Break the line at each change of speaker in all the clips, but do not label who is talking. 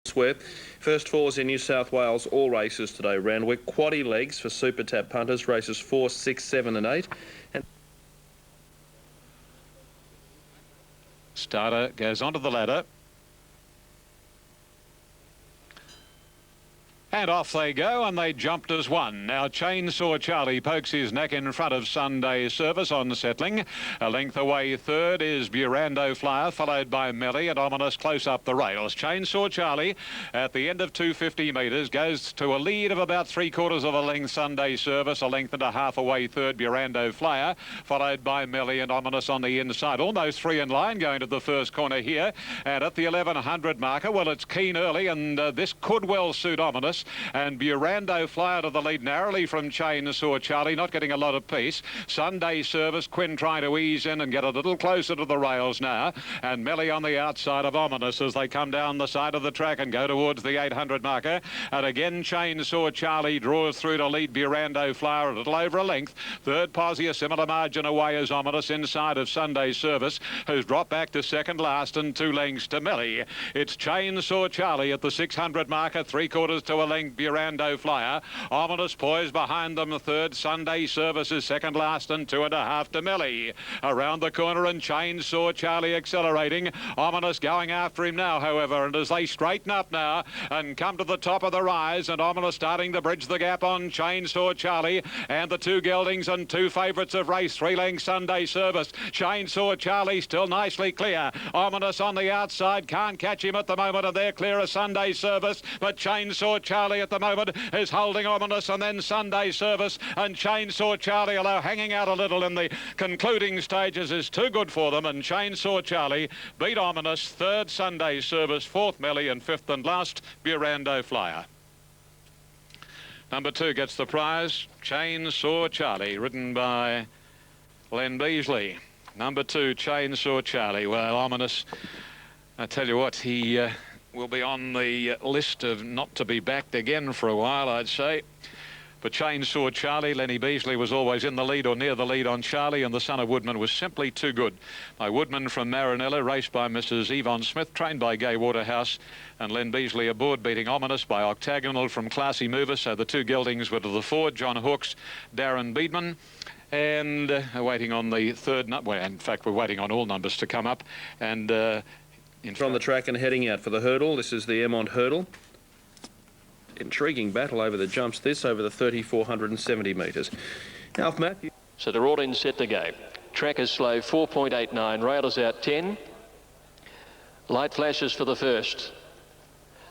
Elsewhere. First fours in New South Wales, all races today. Randwick, quaddy legs for Super Tap punters, races 4, 6, 7 and 8. And
starter goes onto the ladder. And off they go, and they jumped as one. Now Chainsaw Charlie pokes his neck in front of Sunday Service on settling. A length away third is Burando Flyer, followed by Melly and Ominous close up the rails. Chainsaw Charlie at the end of 250 metres goes to a lead of about 3/4 of a length. Sunday Service, a length and a half away third Burando Flyer, followed by Melly and Ominous on the inside. Almost three in line going to the first corner here. And at the 1100 marker, well, it's keen early, and this could well suit Ominous. And Burando Flyer to the lead narrowly from Chainsaw Charlie, not getting a lot of pace. Sunday Service, Quinn trying to ease in and get a little closer to the rails now. And Melly on the outside of Ominous as they come down the side of the track and go towards the 800 marker. And again, Chainsaw Charlie draws through to lead Burando Flyer a little over a length. Third posse, a similar margin away as Ominous inside of Sunday Service, who's dropped back to second last and 2 lengths to Melly. It's Chainsaw Charlie at the 600 marker, 3/4 to a length. Burando Flyer. Ominous poised behind them. Third, Sunday Service is second last and 2.5 to Melly. Around the corner and Chainsaw Charlie accelerating. Ominous going after him now, however, and as they straighten up now and come to the top of the rise, and Ominous starting to bridge the gap on Chainsaw Charlie and the 2 geldings and 2 favourites of race 3 lengths Sunday Service. Chainsaw Charlie still nicely clear. Ominous on the outside, can't catch him at the moment, and they're clear of Sunday Service, but Chainsaw Charlie at the moment is holding Ominous, and then Sunday Service and Chainsaw Charlie, although hanging out a little in the concluding stages, is too good for them, and Chainsaw Charlie beat Ominous. Third, Sunday Service, fourth, Melly, and fifth and last, Burando Flyer. Number 2 gets the prize, Chainsaw Charlie, ridden by Len Beasley. Number 2, Chainsaw Charlie. Well, Ominous, I tell you what, he will be on the list of not to be backed again for a while, I'd say. But Chainsaw Charlie, Lenny Beasley was always in the lead or near the lead on Charlie, and the son of Woodman was simply too good. My Woodman from Marinella, raced by Mrs. Yvonne Smith, trained by Gay Waterhouse, and Len Beasley aboard, beating Ominous by Octagonal from Classy Mover. So the 2 geldings were to the fore, John Hooks, Darren Beedman. And waiting on the third, well, in fact, we're waiting on all numbers to come up. And
from the track and heading out for the hurdle. This is the Emont hurdle. Intriguing battle over the jumps, this over the 3,470 metres. Now, if Matthew...
So they're all in, set to go. Track is slow, 4.89. Rail is out 10. Light flashes for the first.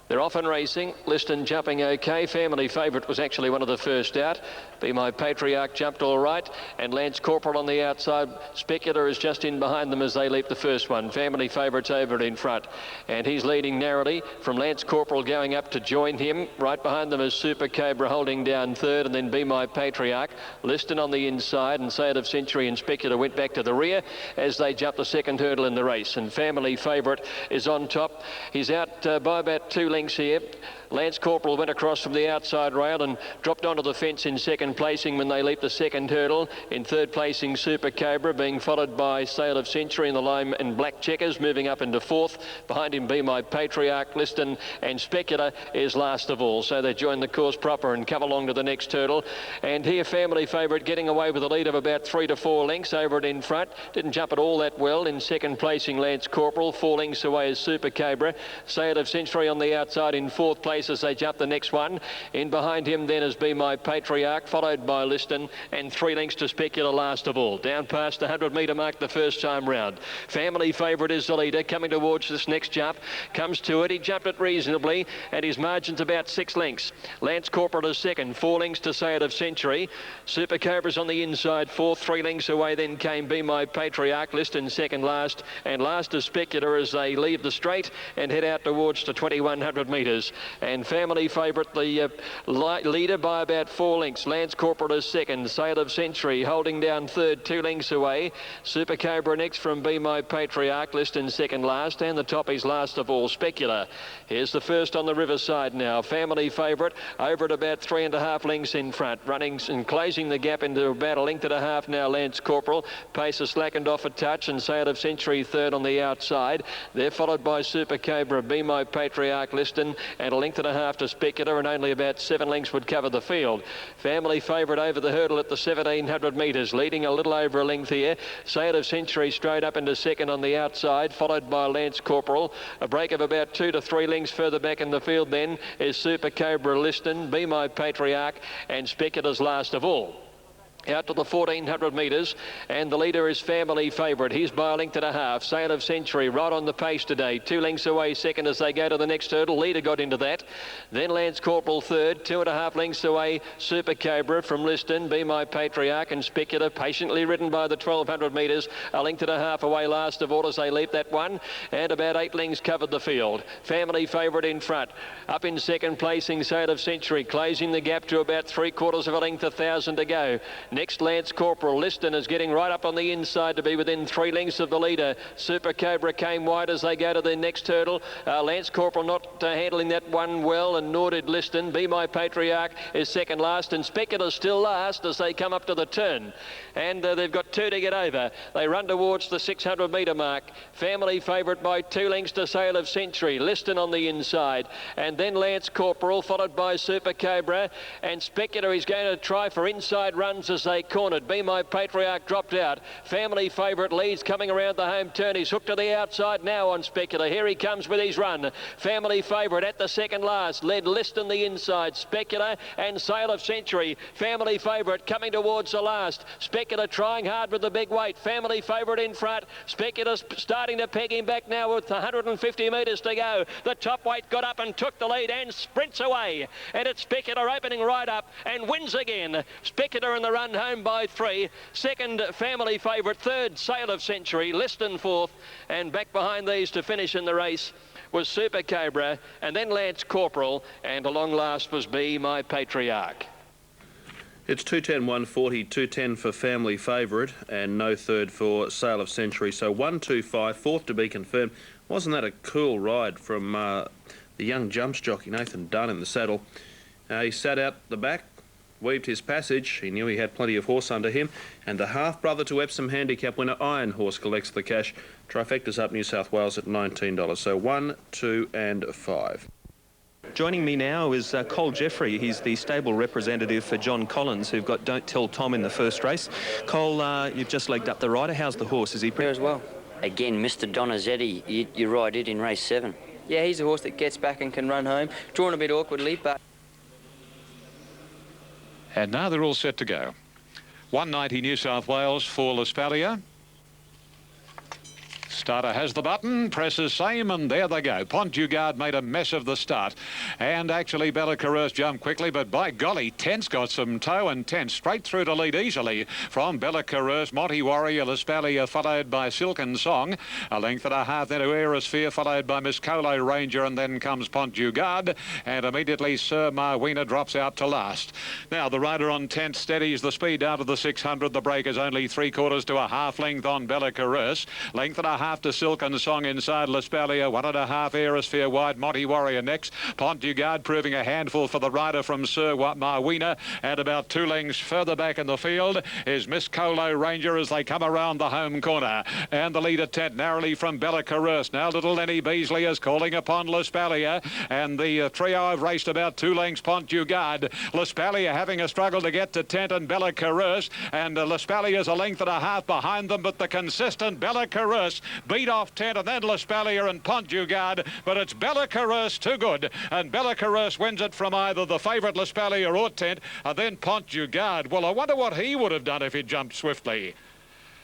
They're off and racing. Liston jumping okay. Family Favourite was actually one of the first out. Be My Patriarch jumped all right. And Lance Corporal on the outside. Speculator is just in behind them as they leap the first one. Family Favourite's over in front. And he's leading narrowly from Lance Corporal going up to join him. Right behind them is Super Cobra holding down third, and then Be My Patriarch. Liston on the inside, and Say It of Century and Speculator went back to the rear as they jump the second hurdle in the race. And Family Favourite is on top. He's out by about 2 lengths here. Lance Corporal went across from the outside rail and dropped onto the fence in second placing when they leaped the second hurdle. In third placing, Super Cobra, being followed by Sale of Century in the lime and black checkers, moving up into fourth. Behind him, Be My Patriarch, Liston and Speculator is last of all. So they join the course proper and come along to the next hurdle. And here, Family Favourite getting away with a lead of about 3 to 4 lengths over it in front. Didn't jump at all that well. In second placing, Lance Corporal. 4 lengths away is Super Cobra. Sale of Century on the outside in fourth place as they jump the next one. In behind him then is Be My Patriarch, followed by Liston, and 3 lengths to Speculator last of all. Down past the 100 metre mark the first time round. Family Favourite is the leader, coming towards this next jump. Comes to it, he jumped it reasonably, and his margin's about 6 lengths. Lance Corporal is second, 4 lengths to Say It of Century. Super Cobra's on the inside, fourth, 3 lengths away then came Be My Patriarch. Liston second last, and last is Speculator as they leave the straight and head out towards the 2100 metres. And And family favourite, the leader by about 4 lengths. Lance Corporal is second. Sail of Century holding down third, 2 lengths away. Super Cobra next from Be My Patriarch, Liston second last, and the top is last of all, Specula. Here's the first on the riverside now. Family favourite over at about 3.5 lengths in front, running and closing the gap into about 1.5 lengths now. Lance Corporal, pace has slackened off a touch, and Sail of Century third on the outside. They're followed by Super Cobra, Be My Patriarch, Liston, and 1.5 lengths to Specula, and only about 7 lengths would cover the field. Family favourite over the hurdle at the 1,700 metres, leading a little over a length here. Sail of Century straight up into second on the outside, followed by Lance Corporal. A break of about 2 to 3 lengths further back in the field then is Super Cobra, Liston, Be My Patriarch, and Specula's last of all. Out to the 1,400 metres, and the leader is family favourite. He's by 1.5 lengths. Sail of Century right on the pace today. 2 lengths away second as they go to the next hurdle. Leader got into that. Then Lance Corporal third. 2.5 lengths away Super Cobra from Liston, Be My Patriarch, and Specula patiently ridden by the 1,200 metres. 1.5 lengths away last of all as they leap that one, and about 8 lengths covered the field. Family favourite in front. Up in second placing Sail of Century, closing the gap to about 3/4 of a length, 1,000 to go. Next, Lance Corporal. Liston is getting right up on the inside to be within 3 lengths of the leader. Super Cobra came wide as they go to the next hurdle. Lance Corporal not handling that one well, and nor did Liston. Be My Patriarch is second last, and Specula's still last as they come up to the turn. And they've got 2 to get over. They run towards the 600 metre mark. Family favourite by 2 lengths to Sail of Century. Liston on the inside. And then Lance Corporal, followed by Super Cobra. And Specula is going to try for inside runs as they cornered. Be My Patriarch dropped out. Family favourite leads coming around the home turn. He's hooked to the outside now on Specula. Here he comes with his run. Family favourite at the second last. Led Liston the inside. Specula and Sail of Century. Family favourite coming towards the last. Specula trying hard with the big weight. Family favourite in front. Specula starting to peg him back now with 150 metres to go. The top weight got up and took the lead and sprints away. And it's Specula opening right up and wins again. Specula in the run home by 3. Second, family favourite. Third, Sail of Century. Liston fourth. And back behind these to finish in the race was Super Cobra, and then Lance Corporal, and along last was Be My Patriarch.
It's 210, 140, 210 for family favourite, and no third for Sail of Century. So 125, fourth to be confirmed. Wasn't that a cool ride from the young jumps jockey Nathan Dunn in the saddle? He sat out the back, weaved his passage. He knew he had plenty of horse under him, and the half-brother to Epsom handicap winner Iron Horse collects the cash. Trifecta's up New South Wales at $19. So 1, 2 and 5.
Joining me now is Cole Jeffrey. He's the stable representative for John Collins, who've got Don't Tell Tom in the first race. Cole, you've just legged up the rider. How's the horse? Is he
There as well? Again, Mr. Donizetti, you ride it in race 7. Yeah, he's a horse that gets back and can run home. Drawn a bit awkwardly, but...
And now they're all set to go. 190 New South Wales for Lespalia. Starter has the button, presses same, and there they go. Pont du Gard made a mess of the start. And actually Bella Carreuse jumped quickly, but by golly, Tent's got some toe, and Tent straight through to lead easily from Bella Carreuse. Monty Warrior, Lespalia followed by Silken Song. 1.5 lengths then to Aerosphere, followed by Miss Colo Ranger, and then comes Pont du Gard. And immediately Sir Marwina drops out to last. Now the rider on Tent steadies the speed down to the 600. The break is only 3/4 to a 1/2 length on Bella Carreuse. 1.5 lengths to Silken Song inside Lespalia. 1.5 Aerosphere wide. Monty Warrior next. Pont du Gard proving a handful for the rider from Sir Marwina. And about 2 lengths further back in the field is Miss Colo Ranger as they come around the home corner. And the leader Tent narrowly from Bella Carreuse. Now little Lenny Beasley is calling upon Lespalia. And the trio have raced about 2 lengths Pont du Gard. Lespalia having a struggle to get to Tent and Bella Carreuse. And Lespalia's 1.5 lengths behind them, but the consistent Bella Carreuse beat off Tent, and then Lespalia and Pont du Gard, but it's Bella Carreuse too good, and Bella Carreuse wins it from either the favourite Lespalia or Tent, and then Pont du Gard. Well, I wonder what he would have done if he jumped swiftly.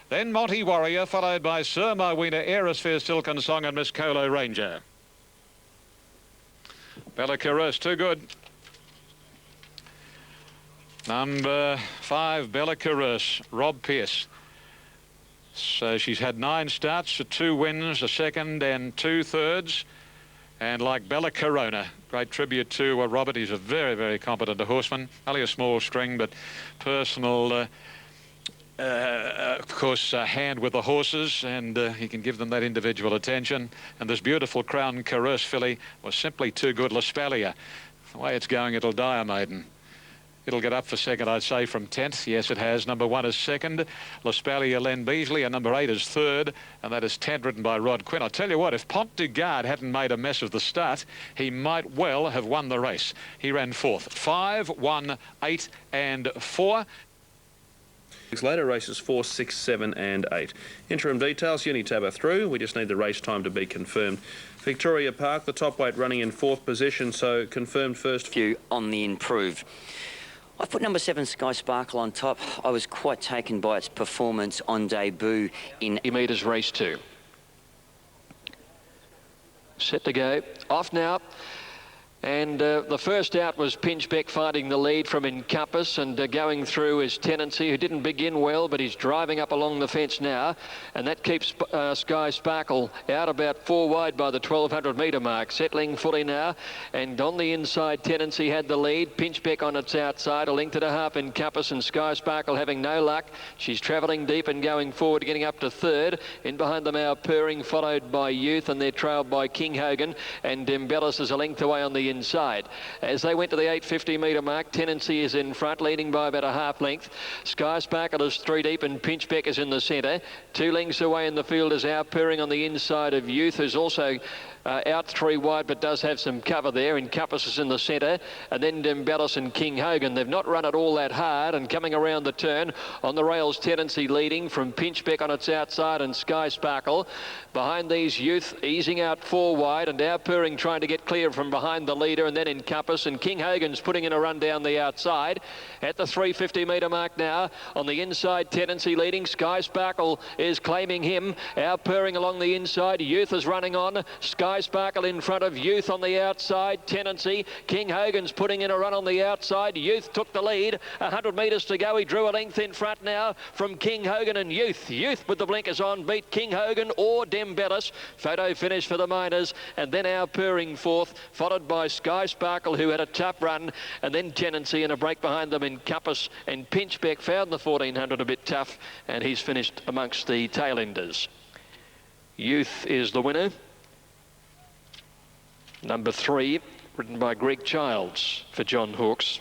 Then Monty Warrior, followed by Sir Marwina, Aerosphere, Silken Song, and Miss Colo Ranger. Bella Carreuse too good. Number 5, Bella Carreuse, Rob Pearce. So she's had 9 starts, 2 wins, a second and 2 thirds. And like Bella Corona, great tribute to Robert. He's a very, very competent horseman. Only a small string, but personal, of course, hand with the horses, and he can give them that individual attention. And this beautiful Crown Caress filly was simply too good. Laspalia, the way it's going, it'll die a maiden. It'll get up for second, I'd say, from 10th. Yes, it has. Number 1 is second. Laspalia, Len Beasley, and number 8 is third. And that is 10, ridden by Rod Quinn. I'll tell you what, if Pont du Gard hadn't made a mess of the start, he might well have won the race. He ran 4th. 5, 1, 8 and 4.
Later races 4, 6, 7 and 8. Interim details, Unitab are through. We just need the race time to be confirmed. Victoria Park, the top weight, running in 4th position, so confirmed first.
Few on the improved. I've put number 7 Sky Sparkle on top. I was quite taken by its performance on debut in
metres race 2. Set to go. Off now. And the first out was Pinchbeck finding the lead from Encompass, and going through is Tenancy, who didn't begin well, but he's driving up along the fence now, and that keeps Sky Sparkle out about 4 wide by the 1200 metre mark, settling fully now. And on the inside, Tenancy had the lead. Pinchbeck on its outside, a length and a half Encompass, and Sky Sparkle having no luck. She's travelling deep and going forward, getting up to third. In behind them, our Purring, followed by Youth, and they're trailed by King Hogan, and Dembellis is a length away on the inside. As they went to the 850 metre mark, Tenancy is in front, leading by about a half length. Sky Sparkle is 3 deep, and Pinchbeck is in the centre. 2 lengths away in the field is our Purring on the inside of Youth, who's also out 3 wide, but does have some cover there. Encompass is in the centre, and then Dembellis and King Hogan. They've not run it all that hard, and coming around the turn on the rails, Tenancy leading from Pinchbeck on its outside and Sky Sparkle. Behind these, Youth easing out 4 wide, and our Purring trying to get clear from behind the leader, and then Encompass, and King Hogan's putting in a run down the outside. At the 350 metre mark now, on the inside, Tenancy leading. Sky Sparkle is claiming him. Our Purring along the inside. Youth is running on. Sky Sparkle in front of Youth on the outside. Tenancy. King Hogan's putting in a run on the outside. Youth took the lead. 100 metres to go. He drew a length in front now from King Hogan and Youth. Youth with the blinkers on beat King Hogan or Dembellis. Photo finish for the Miners, and then our Purring 4th, followed by Sky Sparkle, who had a tough run, and then Tenancy, and a break behind them Encompass, and Pinchbeck found the 1400 a bit tough, and he's finished amongst the tail-enders. Youth is the winner. Number 3, ridden by Greg Childs for John Hawkes.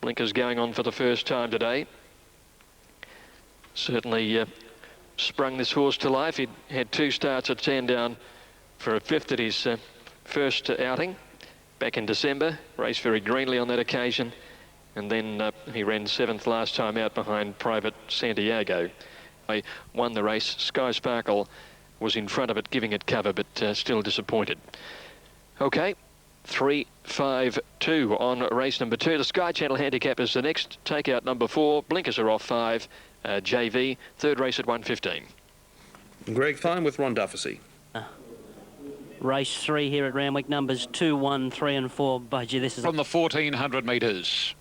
Blinkers going on for the first time today. Certainly sprung this horse to life. He'd had 2 starts at Sandown for a 5th at his first outing back in December. Raced very greenly on that occasion, and then he ran 7th last time out behind Private Santiago. He won the race. Sky Sparkle was in front of it, giving it cover, but still disappointed. Okay, 3-5-2 on race number 2. The Sky Channel handicap is the next. Takeout number 4. Blinkers are off 5. JV, 3rd race at 1:15.
Greg Fine with Ron Dufficy.
Race 3 here at Randwick, numbers 2, 1, 3 and 4. Budgie, this is
from the 1400 metres.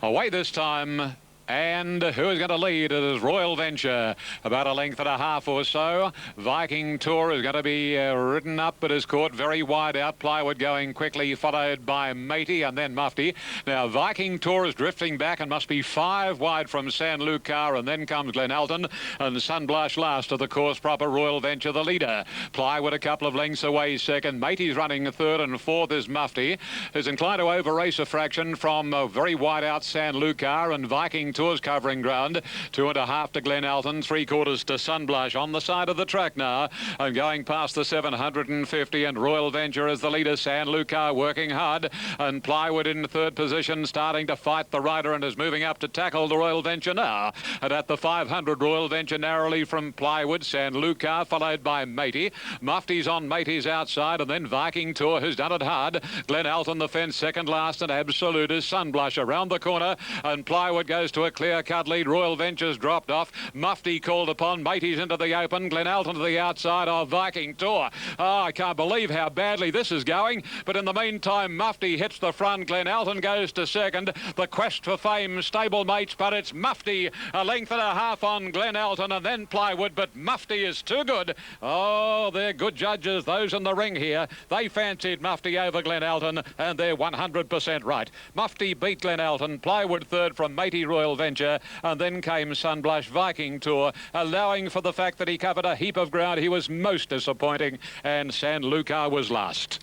Away this time. And who is going to lead? It is Royal Venture, about a length and a half or so. Viking Tour is going to be ridden up, but is caught very wide out. Plywood going quickly, followed by Matey and then Mufti. Now, Viking Tour is drifting back and must be 5 wide from San Lucar, and then comes Glenalton, and Sunblush last of the course proper. Royal Venture the leader. Plywood a couple of lengths away second. Matey's running 3rd, and 4th is Mufti, who's inclined to over-race a fraction from very wide out San Lucar, and Viking Tour's covering ground. 2.5 to Glenalton, 3/4 to Sunblush on the side of the track now, and going past the 750, and Royal Venture is the leader. San Lucar working hard, and Plywood in 3rd position, starting to fight the rider, and is moving up to tackle the Royal Venture now. And at the 500, Royal Venture narrowly from Plywood. San Lucar followed by Matey. Mufti's on Matey's outside, and then Viking Tour, who's done it hard. Glenalton the fence second last, and Absolute is Sunblush around the corner, and Plywood goes to to a clear-cut lead. Royal Ventures dropped off. Mufti called upon. Matey's into the open. Glenalton to the outside of Viking Tour. Oh, I can't believe how badly this is going. But in the meantime, Mufti hits the front. Glenalton goes to second. The quest for fame, stablemates, but it's Mufti. A length and a half on Glenalton and then Plywood, but Mufti is too good. Oh, they're good judges, those in the ring here. They fancied Mufti over Glenalton, and they're 100% right. Mufti beat Glenalton. Plywood third from Matey Royal Venture, and then came Sunblush Viking Tour, allowing for the fact that he covered a heap of ground. He was most disappointing, and San Lucar was last.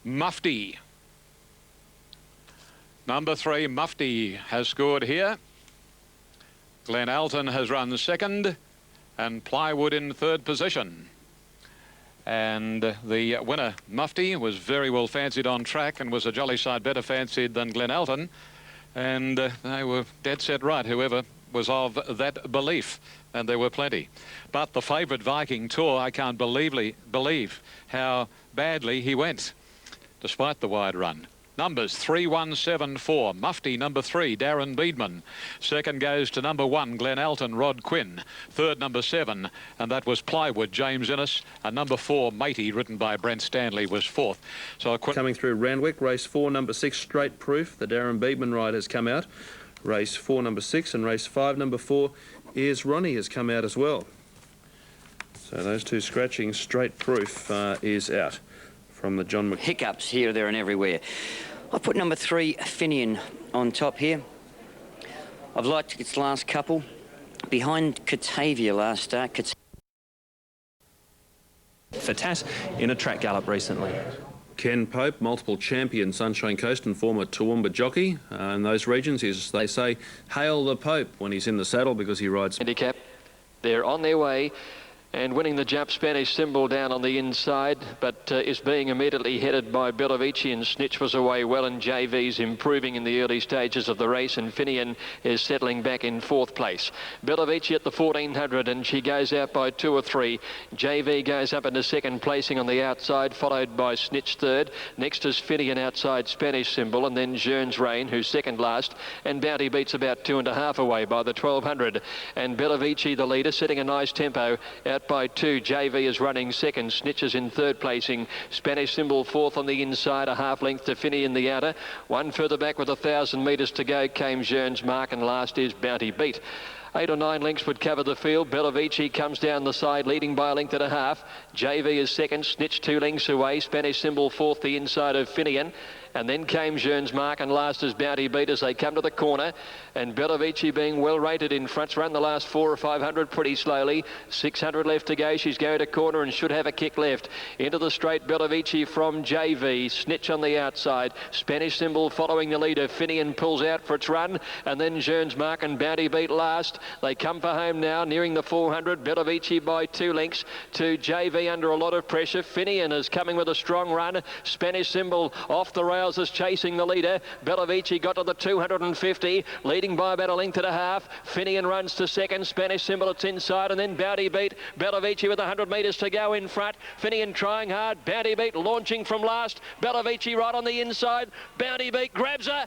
Mufti. Number 3, Mufti, has scored here. Glenalton has run second, and Plywood in third position. And the winner, Mufti, was very well fancied on track and was a jolly sight better fancied than Glenalton. And they were dead set right, whoever was of that belief, and there were plenty. But the favourite Viking Tour, I can't believe how badly he went, despite the wide run. Numbers 3174, Mufti number 3, Darren Beedman. Second goes to number 1, Glenalton, Rod Quinn. Third, number 7, and that was Plywood, James Innes. And number 4, Matey, written by Brent Stanley, was fourth. So
coming through Randwick, race 4, number 6, Straight Proof. The Darren Beedman ride has come out. Race 4, number 6, and race 5, number 4, Ears Ronnie has come out as well. So those two scratching. Straight Proof is out from the John
Hiccups here, there and everywhere. I put number 3, Finian, on top here. I've liked its last couple. Behind Catavia last start.
For Tass in a track gallop recently.
Ken Pope, multiple champion Sunshine Coast and former Toowoomba jockey in those regions. They say, hail the Pope when he's in the saddle because he rides.
Handicap. They're on their way. And winning the jump, Spanish Symbol down on the inside, but is being immediately headed by Belovici, and Snitch was away well, and JV's improving in the early stages of the race, and Finian is settling back in 4th place. Belovici at the 1400, and she goes out by 2 or 3. JV goes up into 2nd placing on the outside, followed by Snitch 3rd. Next is Finian outside Spanish Symbol, and then Jean's Rain, who's 2nd last, and Bounty Beat's about 2.5 away by the 1200. And Belovici, the leader, setting a nice tempo out by 2. JV is running 2nd. Snitch is in 3rd placing. Spanish Symbol 4th on the inside, a half length to Finney in the outer. One further back with 1,000 metres to go came Jean's Mark, and last is Bounty Beat. 8 or 9 lengths would cover the field. Belovici comes down the side, leading by a length and a half. JV is 2nd. Snitch 2 lengths away. Spanish Symbol 4th, the inside of Finian. And then came Jean's Mark, and last is Bounty Beat as they come to the corner. And Belovici being well rated in front. Run the last 400 or 500 pretty slowly. 600 left to go. She's going to corner and should have a kick left. Into the straight, Belovici from JV. Snitch on the outside. Spanish Symbol following the leader. Finian pulls out for its run. And then Jean's Mark and Bounty Beat last. They come for home now, nearing the 400. Belovici by 2 lengths to JV under a lot of pressure. Finian is coming with a strong run. Spanish Symbol off the rail is chasing the leader. Belovici got to the 250, leading by about a length and a half. Finian runs to 2nd. Spanish Symbol, it's inside, and then Bounty Beat. Belovici with 100 metres to go in front. Finian trying hard. Bounty Beat launching from last. Belovici right on the inside. Bounty Beat grabs her.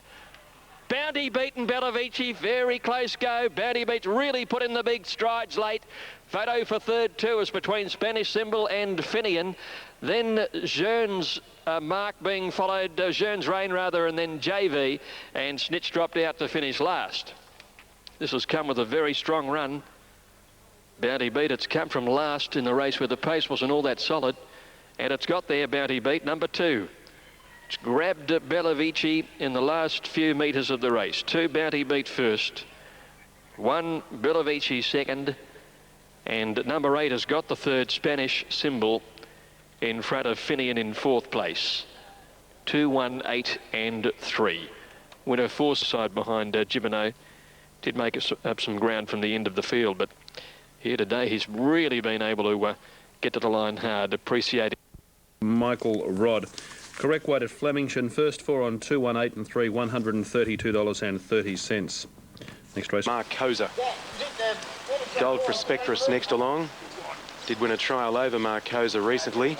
Bounty Beat and Belovici, very close go. Bounty Beat really put in the big strides late. Photo for 3rd too is between Spanish Symbol and Finian. Then Jean's Mark being followed, Jean's Rain rather, and then JV, and Snitch dropped out to finish last. This has come with a very strong run. Bounty Beat, it's come from last in the race where the pace wasn't all that solid, and it's got there, Bounty Beat, number 2. It's grabbed Belovici in the last few metres of the race. 2 Bounty Beat first, 1 Belovici second, and number 8 has got the 3rd, Spanish Symbol, in front of Finian in 4th place. 2, 1, 8 and 3. Winner 4th side behind Gibino. Did make up some ground from the end of the field, but here today he's really been able to get to the line hard. Appreciate it.
Michael Rod. Correct weight at Flemington. First 4 on 2, 1, 8 and 3, $132.30. Next race.
Mark Koza. Gold Prospectus next along. Did win a trial over Mark Koza recently.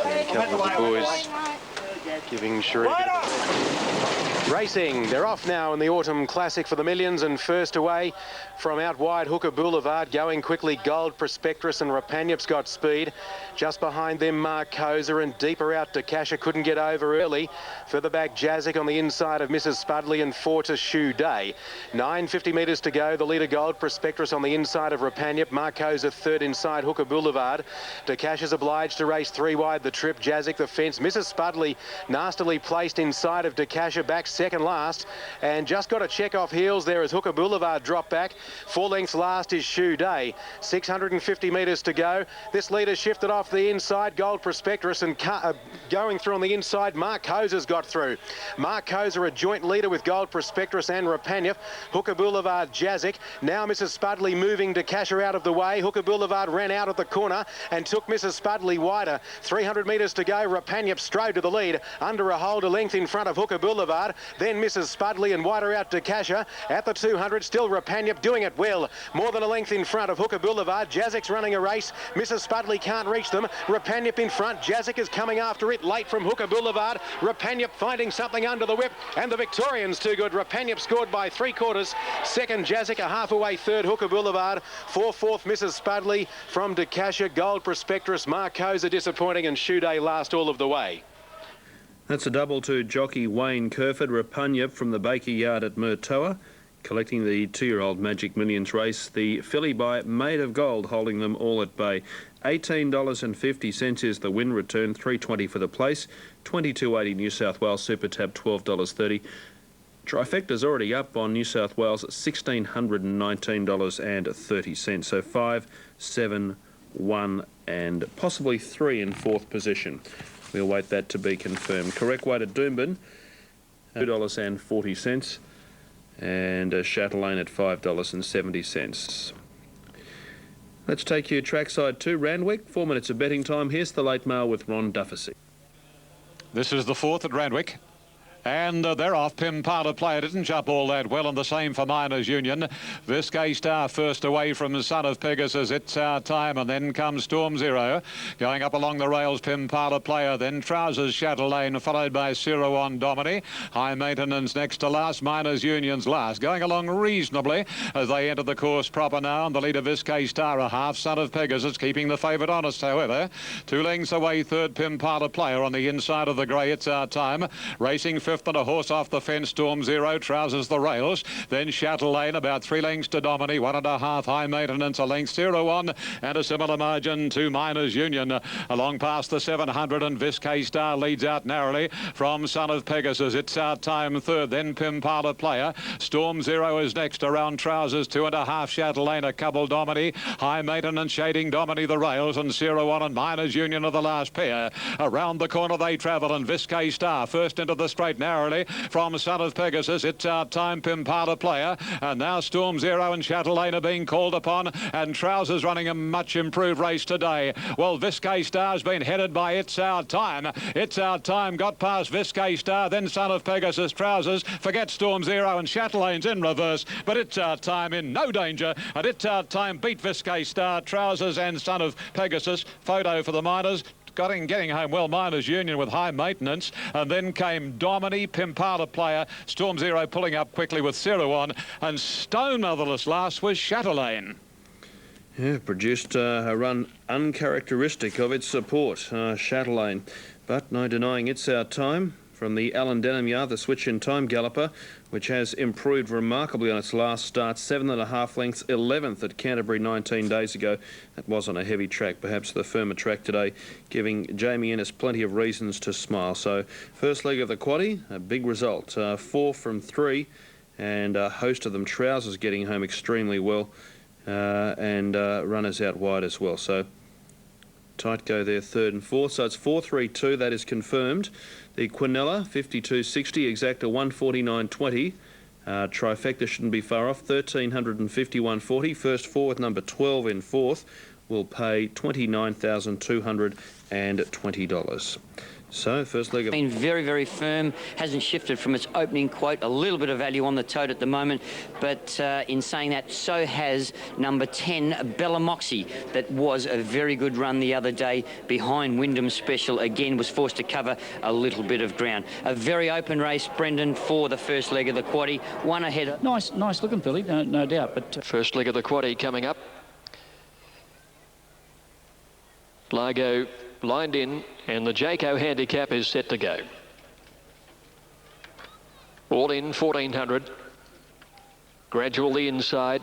And a couple of the boys giving Sheree Racing, they're off now in the Autumn Classic for the millions, and first away from out wide Hooker Boulevard, going quickly Gold Prospectress, and Rapanyap's got speed. Just behind them Marcosa, and deeper out Decasha couldn't get over early. Further back Jazik on the inside of Mrs. Spudley and Fortis Shoe Day. 950 metres to go. The leader Gold Prospectress on the inside of Rapanyap. Marcosa third inside Hooker Boulevard. Decasha's obliged to race three wide the trip. Jazik the fence. Mrs. Spudley nastily placed inside of Decasha, back second last, and just got a check off heels there as Hooker Boulevard dropped back. 4 lengths last is Shoe Day. 650 metres to go. This leader shifted off the inside, Gold Prospectress, and going through on the inside, Marcosa's got through. Marcosa a joint leader with Gold Prospectress and Rapanyap. Hooker Boulevard, Jazik. Now Mrs. Spudley moving Decasha out of the way. Hooker Boulevard ran out at the corner and took Mrs. Spudley wider. 300 metres to go. Rapanyap strode to the lead, under a hold a length in front of Hooker Boulevard. Then Mrs. Spudley, and wider out Decasha. At the 200, still Rapanyap doing it well. More than a length in front of Hooker Boulevard. Jazik's running a race. Mrs. Spudley can't reach them. Rapanyap in front. Jazik is coming after it, late from Hooker Boulevard. Rapanyap finding something under the whip, and the Victorian's too good. Rapanyap scored by 3/4. Second Jazik, a half away third Hooker Boulevard. Fourth Mrs. Spudley from Decasha. Gold Prospectress, Marcosa disappointing, and Shoe Day last all of the way.
That's a double to jockey Wayne Kerford. Rapanyap from the Baker Yard at Murtoa, collecting the 2-year-old Magic Millions race. The filly by Maid of Gold holding them all at bay. $18.50 is the win return, $3.20 for the place, $22.80 New South Wales Super Tab, $12.30. Trifecta's already up on New South Wales at $1,619.30. So 5, 7, 1 and possibly 3 in fourth position. We'll wait that to be confirmed. Correct way to Doomben, $2.40, and Chatelaine at $5.70. Let's take you trackside to Randwick. 4 minutes of betting time. Here's the late mail with Ron Dufficy.
This is the fourth at Randwick. And they're off. Pimpala Player didn't jump all that well, and the same for Miners Union. Viscay Star first away from the Son of Pegasus. It's Our Time, and then comes Storm Zero. Going up along the rails, Pimpala Player, then Trousers Chatelaine, followed by Sirouan Domini. High Maintenance next to last. Miners Union's last. Going along reasonably as they enter the course proper now, and the leader Viscay Star, a half Son of Pegasus, keeping the favourite honest, however. 2 lengths away, third Pimpala Player on the inside of the grey. It's Our Time. Racing fifth and a horse off the fence, Storm Zero, Trousers the rails. Then Chatelaine, about 3 lengths to Domini, 1.5 High Maintenance, a length Sirouan, and a similar margin to Miners Union. Along past the 700, and Viscay Star leads out narrowly from Son of Pegasus. It's Our Time third, then Pimpala Player. Storm Zero is next, around Trousers, 2.5 Chatelaine, a couple Domini, High Maintenance shading Domini the rails, and Sirouan and Miners Union are the last pair. Around the corner they travel, and Viscay Star first into the straight narrowly from Son of Pegasus. It's Our Time, Pimpala Player, and now Storm Zero and Chatelaine are being called upon, and Trousers running a much improved race today. Well, Viscay Star's been headed by It's Our Time. It's Our Time got past Viscay Star, then Son of Pegasus. Trousers forget Storm Zero, and Chatelane's in reverse, but It's Our Time in no danger, and It's Our Time beat Viscay Star, Trousers and Son of Pegasus. Photo for the Miners. Getting home well, Miners Union with High Maintenance, and then came Domini, Pimpala Player, Storm Zero pulling up quickly with Sirouan, and Stone Motherless last was Chatelaine.
Yeah, produced a run uncharacteristic of its support, Chatelaine, but no denying It's Our Time from the Alan Denham Yard, the switch in time galloper, which has improved remarkably on its last start. 7.5 lengths, 11th at Canterbury 19 days ago. That was on a heavy track, perhaps the firmer track today, giving Jamie Ennis plenty of reasons to smile. So first leg of the quaddie, a big result. 4 from 3, and a host of them. Trousers getting home extremely well, and runners out wide as well. So tight go there, third and fourth. So it's 4-3-2, that is confirmed. The Quinella, 52.60, exacta 149.20. Trifecta shouldn't be far off, 1,351.40. First four with number 12 in fourth will pay $29,220. So, first leg of...
Been very, very firm, hasn't shifted from its opening quote. A little bit of value on the tote at the moment, but in saying that, so has number 10, Bella Moxie. That was a very good run the other day behind Wyndham Special. Again, was forced to cover a little bit of ground. A very open race, Brendan, for the first leg of the quaddie. One ahead.
Nice looking filly, no doubt. But
First leg of the quaddie coming up. Largo lined in, and the Jayco handicap is set to go. All in 1400. Gradual the inside.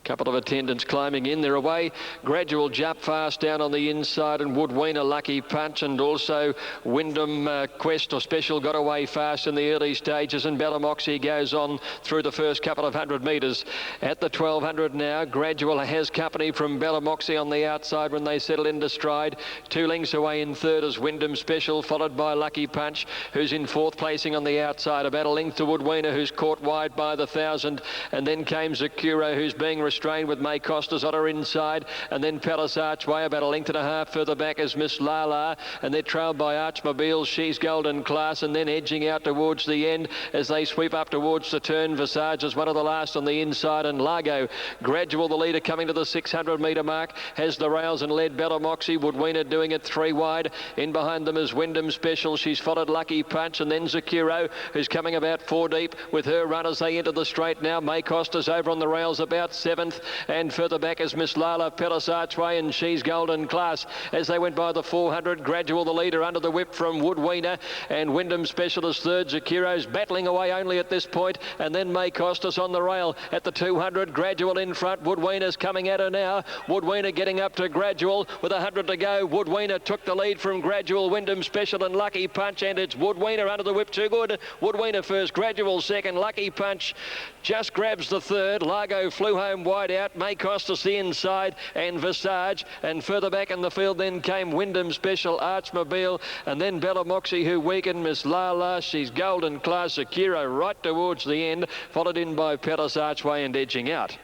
Couple of attendants climbing in. They're away. Gradual jump fast down on the inside, and Woodween a lucky punch, and also Wyndham Quest or Special got away fast in the early stages, and Bella Moxie goes on through the first couple of 100 metres. At the 1200 now, Gradual has company from Bella Moxie on the outside when they settle into stride. 2 lengths away in third is Wyndham Special, followed by Lucky Punch, who's in fourth placing on the outside. About a length to Woodweener, who's caught wide by the 1000, and then came Zakuro, who's being restrained with May Costas on her inside, and then Palace Archway about a length and a half further back is Miss Lala, and they're trailed by Archmobile, She's Golden Class, and then edging out towards the end as they sweep up towards the turn. Visage is one of the last on the inside, and Largo Gradual, the leader, coming to the 600 metre mark, has the rails and led Bella Moxie. Woodweener doing it 3 wide. In behind them is Wyndham Special. She's followed Lucky Punch, and then Zakuro, who's coming about 4 deep with her run as they enter the straight now. May Costas over on the rails about 7th, and further back is Miss Lala, Palace Archway, and She's Golden Class as they went by the 400. Gradual, the leader, under the whip from Woodweener, and Wyndham Special is third. Zakuro's battling away only at this point, and then May Costas on the rail at the 200. Gradual in front. Woodweener's coming at her now. Woodweener getting up to Gradual with 100 to go. Woodweener took the lead from Gradual, Wyndham Special, and Lucky Punch, and it's Woodweener under the whip too good. Woodweener first, Gradual second, Lucky Punch just grabs the third. Largo flew home wide out. May Costas the inside, and Visage, and further back in the field then came Wyndham Special, Archmobile, and then Bella Moxie, who weakened. Miss Lala, She's Golden Class, Akira right towards the end, followed in by Palace Archway and edging out.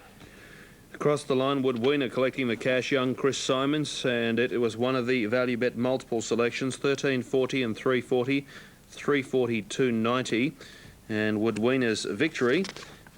Across the line, Woodweener collecting the cash, young Chris Simons, and it was one of the value bet multiple selections, 13.40 and 3.40, 3.40, 2.90, and Woodweener's victory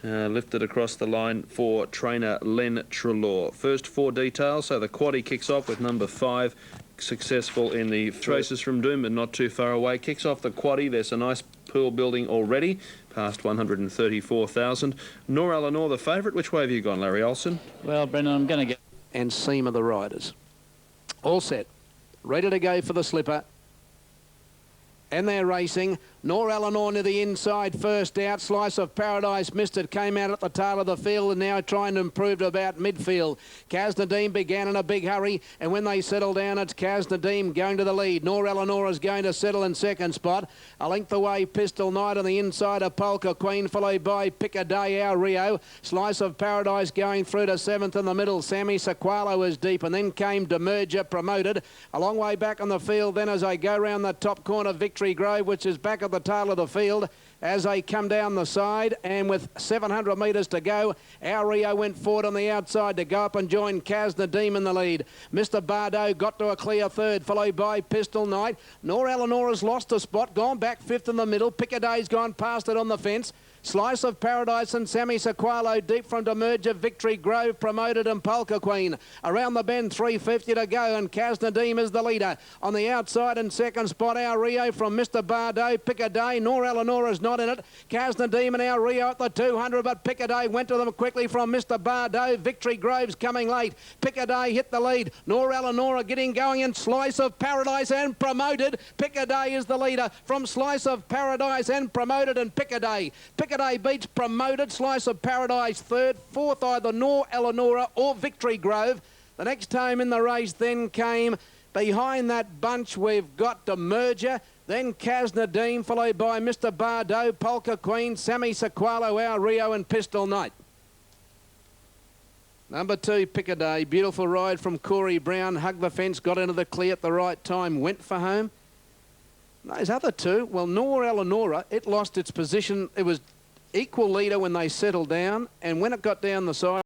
lifted across the line for trainer Len Trelaw. First 4 details, so the quaddie kicks off with number 5, successful in the races from Doomben, not too far away. Kicks off the quaddie. There's a nice pool building already, past 134,000. Nor Eleanor, the favourite. Which way have you gone, Larry Olsen?
well, Brendan, I'm going to get and seam of the riders. All set, ready to go for the slipper. And they're racing. Nor Eleanor to the inside, first out. Slice of Paradise missed it, came out at the tail of the field and now trying to improve to about midfield. Kaz Nadim began in a big hurry, and when they settle down, it's Kaz Nadim going to the lead. Nor Eleanor is going to settle in second spot. A length away, Pistol Knight on the inside of Polka Queen, followed by Piccadilly, our Rio. Slice of Paradise going through to 7th in the middle. Sammy Sequalo is deep, and then came Demerger, promoted. A long way back on the field then as they go round the top corner, Victory Grove, which is back at the tail of the field as they come down the side, and with 700 metres to go, our Rio went forward on the outside to go up and join Kaz Nadim in the lead. Mr. Bardo got to a clear third, followed by Pistol Knight. Nor Eleanor has lost a spot, gone back 5th in the middle. Piccadilly's gone past it on the fence. Slice of Paradise and Sammy Sequalo deep from Demerger, Victory Grove, promoted, and Polka Queen. Around the bend, 350 to go, and Kaz Nadim is the leader. On the outside in second spot, our Rio from Mr. Bardo, Piccadilly. Nor Eleanor is not in it. Kaz Nadim and our Rio at the 200, but Piccadilly went to them quickly from Mr. Bardo. Victory Grove's coming late. Piccadilly hit the lead. Nor Eleanor getting going, and Slice of Paradise and promoted. Piccadilly is the leader from Slice of Paradise and promoted, and Piccadilly beats promoted. Slice of Paradise third, fourth either Nor Eleanor or Victory Grove. The next home in the race then came behind that bunch. We've got Demerger, then Kaz Nadim, followed by Mr. Bardo, Polka Queen, Sammy Sequalo, our Rio, and Pistol Knight. Number 2, Piccadilly, beautiful ride from Corey Brown, hugged the fence, got into the clear at the right time, went for home. Those other 2, well, Nor Eleanor, it lost its position. It was equal leader when they settled down, and when it got down the side,